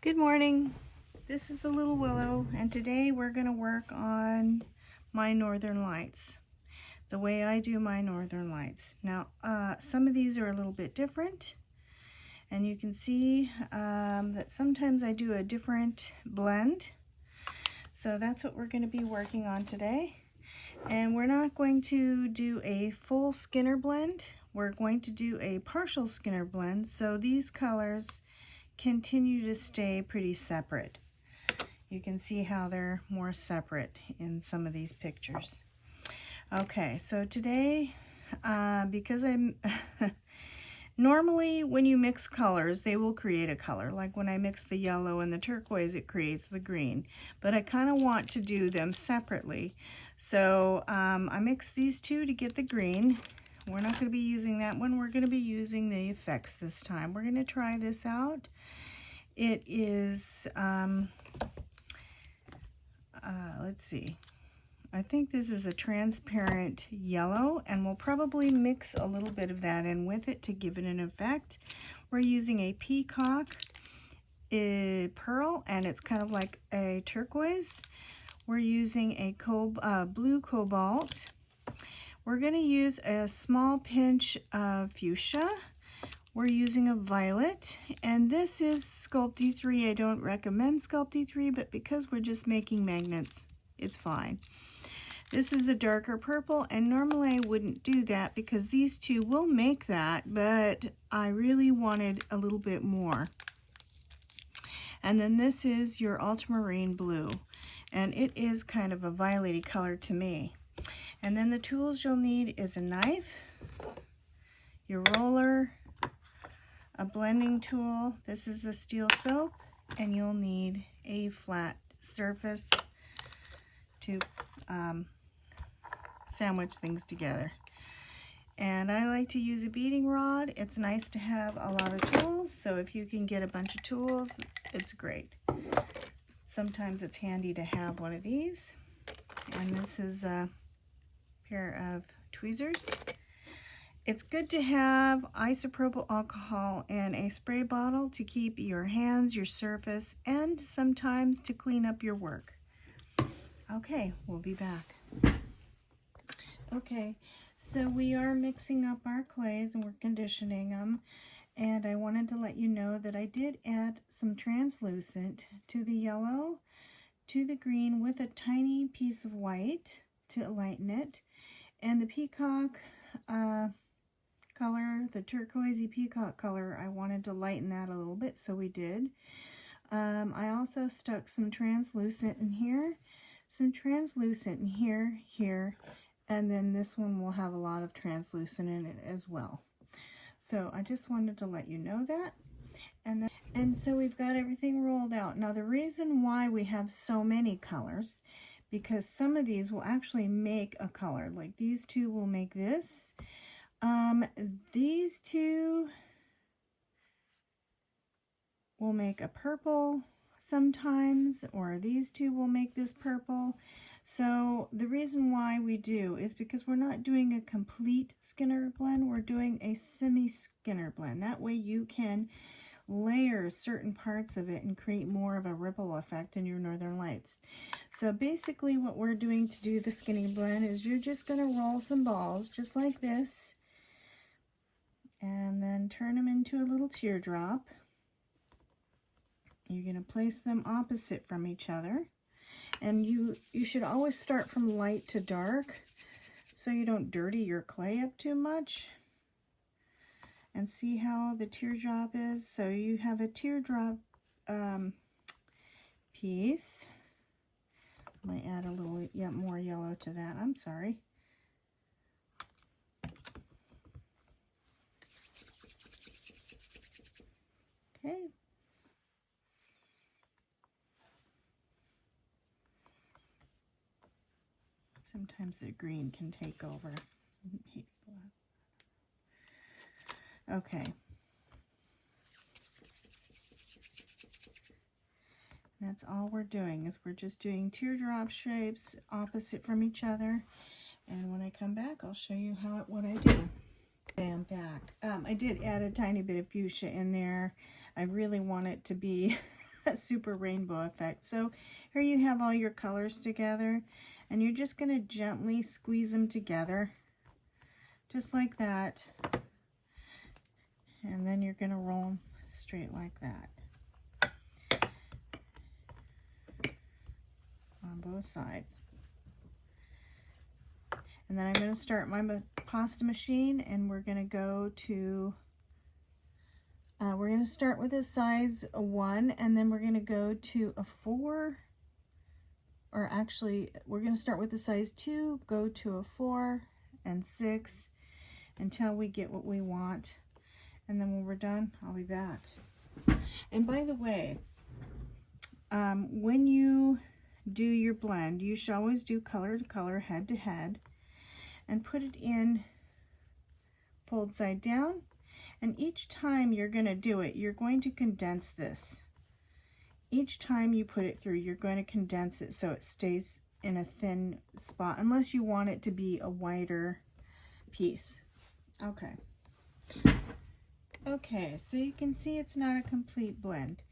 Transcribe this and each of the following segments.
Good morning. This is the little willow, and today we're going to work on my northern lights, the way I do my northern lights. Now, some of these are a little bit different, and you can see that sometimes I do a different blend. So that's what we're going to be working on today. And we're not going to do a full Skinner blend. We're going to do a partial Skinner blend, so these colors continue to stay pretty separate. You can see how they're more separate in some of these pictures. Okay, so today, because I'm normally when you mix colors, they will create a color. Like when I mix the yellow and the turquoise, it creates the green. But I kind of want to do them separately. So I mix these two to get the green. We're not going to be using that one. We're going to be using the effects this time. We're going to try this out. It is, let's see. I think this is a transparent yellow, and we'll probably mix a little bit of that in with it to give it an effect. We're using a peacock pearl, and it's kind of like a turquoise. We're using a blue cobalt. We're going to use a small pinch of fuchsia. We're using a violet, and this is Sculpey 3. I don't recommend Sculpey 3, but because we're just making magnets, it's fine. This is a darker purple, and normally I wouldn't do that because these two will make that, but I really wanted a little bit more. And then this is your ultramarine blue, and it is kind of a violet-y color to me. And then the tools you'll need is a knife, your roller, a blending tool. This is a steel soap, and you'll need a flat surface to sandwich things together. And I like to use a beading rod. It's nice to have a lot of tools, so if you can get a bunch of tools, it's great. Sometimes it's handy to have one of these. And this is a pair of tweezers. It's good to have isopropyl alcohol and a spray bottle to keep your hands, your surface, and sometimes to clean up your work. Okay, we'll be back. Okay, so we are mixing up our clays and we're conditioning them. And I wanted to let you know that I did add some translucent to the yellow, to the green with a tiny piece of white to lighten it. And the peacock color, the turquoisey peacock color, I wanted to lighten that a little bit, so we did. I also stuck some translucent in here, some translucent in here, and then this one will have a lot of translucent in it as well. So I just wanted to let you know that. And so we've got everything rolled out. Now the reason why we have so many colors, because some of these will actually make a color. Like these two will make this. These two will make a purple sometimes, or these two will make this purple. So the reason why we do is because we're not doing a complete Skinner blend, we're doing a semi-Skinner blend. That way you can layer certain parts of it and create more of a ripple effect in your northern lights. So basically what we're doing to do the skinny blend is you're just going to roll some balls just like this, and then turn them into a little teardrop. You're going to place them opposite from each other, and you should always start from light to dark so you don't dirty your clay up too much. And see how the teardrop is. So you have a teardrop piece. I might add a little more yellow to that. I'm sorry. Okay. Sometimes the green can take over. Okay. That's all we're doing, is we're just doing teardrop shapes opposite from each other. And when I come back, I'll show you what I do. Okay, I'm back. I did add a tiny bit of fuchsia in there. I really want it to be a super rainbow effect. So here you have all your colors together, and you're just going to gently squeeze them together, just like that. And then you're going to roll them straight like that on both sides. And then I'm going to start my pasta machine, and we're going to go to, we're going to start with a size 1, and then we're going to go to a 4, or actually we're going to start with a size 2, go to a 4 and 6 until we get what we want. And then when we're done, I'll be back. And by the way, when you do your blend, you should always do color to color, head to head, and put it in fold side down. And each time you're going to do it, you're going to condense this. Each time you put it through, you're going to condense it so it stays in a thin spot, unless you want it to be a wider piece. Okay. Okay, so you can see it's not a complete blend.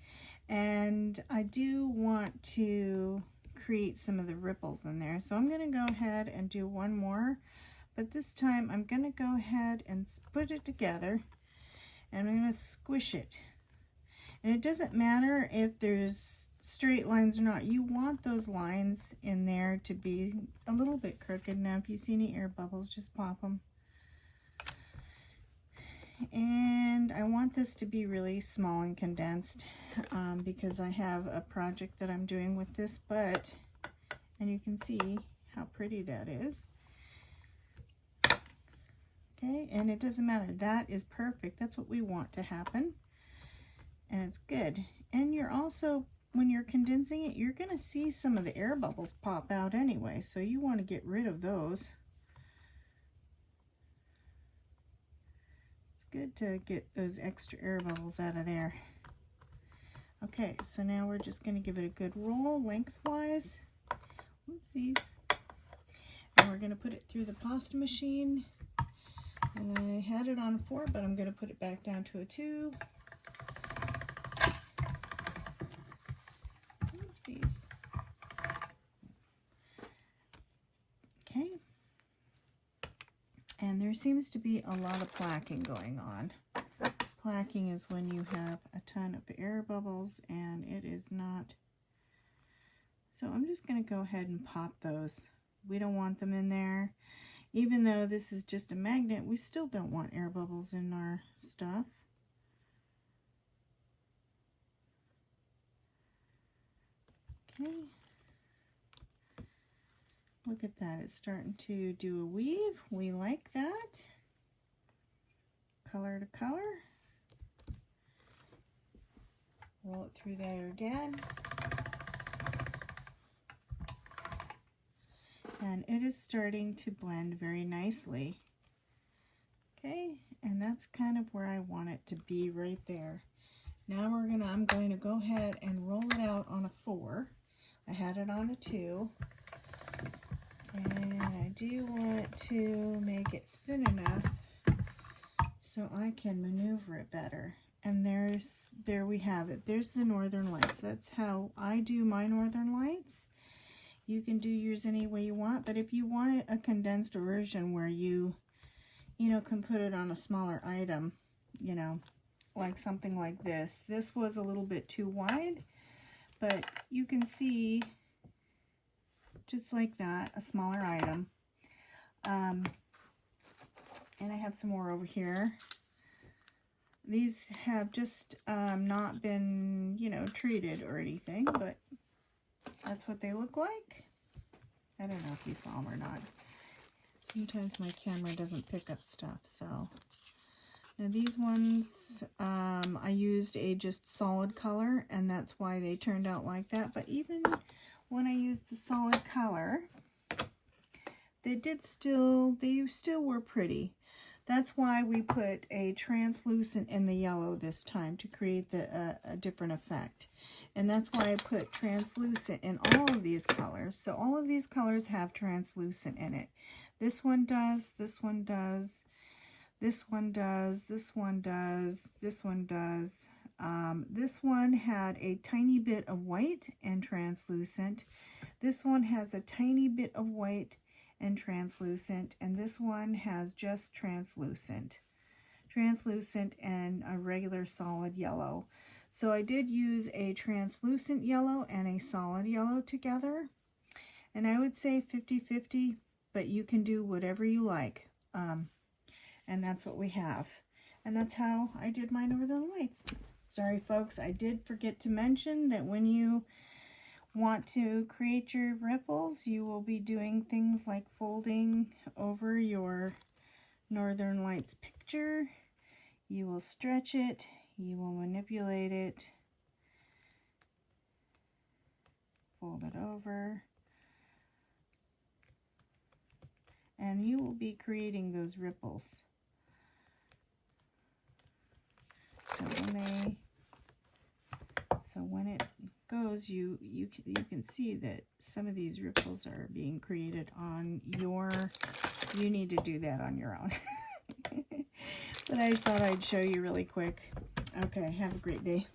And I do want to create some of the ripples in there. So I'm going to go ahead and do one more. But this time I'm going to go ahead and put it together, and I'm going to squish it. And it doesn't matter if there's straight lines or not. You want those lines in there to be a little bit crooked. Now if you see any air bubbles, just pop them. And I want this to be really small and condensed because I have a project that I'm doing with this, and you can see how pretty that is. Okay, and it doesn't matter. That is perfect. That's what we want to happen. And it's good. And you're also, when you're condensing it, you're going to see some of the air bubbles pop out anyway. So you want to get rid of those. It's good to get those extra air bubbles out of there. Okay, so now we're just going to give it a good roll lengthwise. Oopsies. And we're going to put it through the pasta machine. And I had it on a 4, but I'm going to put it back down to a 2. Oopsies. Okay. And there seems to be a lot of plaquing going on. Plaquing is when you have a ton of air bubbles, and it is not. So I'm just going to go ahead and pop those. We don't want them in there. Even though this is just a magnet, we still don't want air bubbles in our stuff. Okay. Look at that. It's starting to do a weave. We like that. Color to color. Roll it through there again. And it is starting to blend very nicely. Okay, and that's kind of where I want it to be right there. Now I'm going to go ahead and roll it out on a 4. I had it on a 2. And I do want to make it thin enough so I can maneuver it better. And there we have it. There's the Northern Lights. That's how I do my Northern Lights. You can do yours any way you want, but if you want a condensed version where you can put it on a smaller item, like something like this. This was a little bit too wide, but you can see, just like that, a smaller item. And I have some more over here. These have just not been, treated or anything, but that's what they look like. I don't know if you saw them or not. Sometimes my camera doesn't pick up stuff, so. Now these ones, I used a just solid color, and that's why they turned out like that. But even when I used the solid color, they still were pretty. That's why we put a translucent in the yellow this time to create a different effect. And that's why I put translucent in all of these colors. So all of these colors have translucent in it. This one does, this one does, this one does, this one does, this one does. This one had a tiny bit of white and translucent. This one has a tiny bit of white and translucent, and this one has just translucent and a regular solid yellow. So I did use a translucent yellow and a solid yellow together, and I would say 50-50, but you can do whatever you like. And that's what we have. And that's how I did my Northern Lights. Sorry folks, I did forget to mention that when you want to create your ripples, you will be doing things like folding over your Northern Lights picture. You will stretch it, you will manipulate it, fold it over, and you will be creating those ripples. So when it goes, you can see that some of these ripples are being created on your, you need to do that on your own. But I thought I'd show you really quick. Okay, have a great day.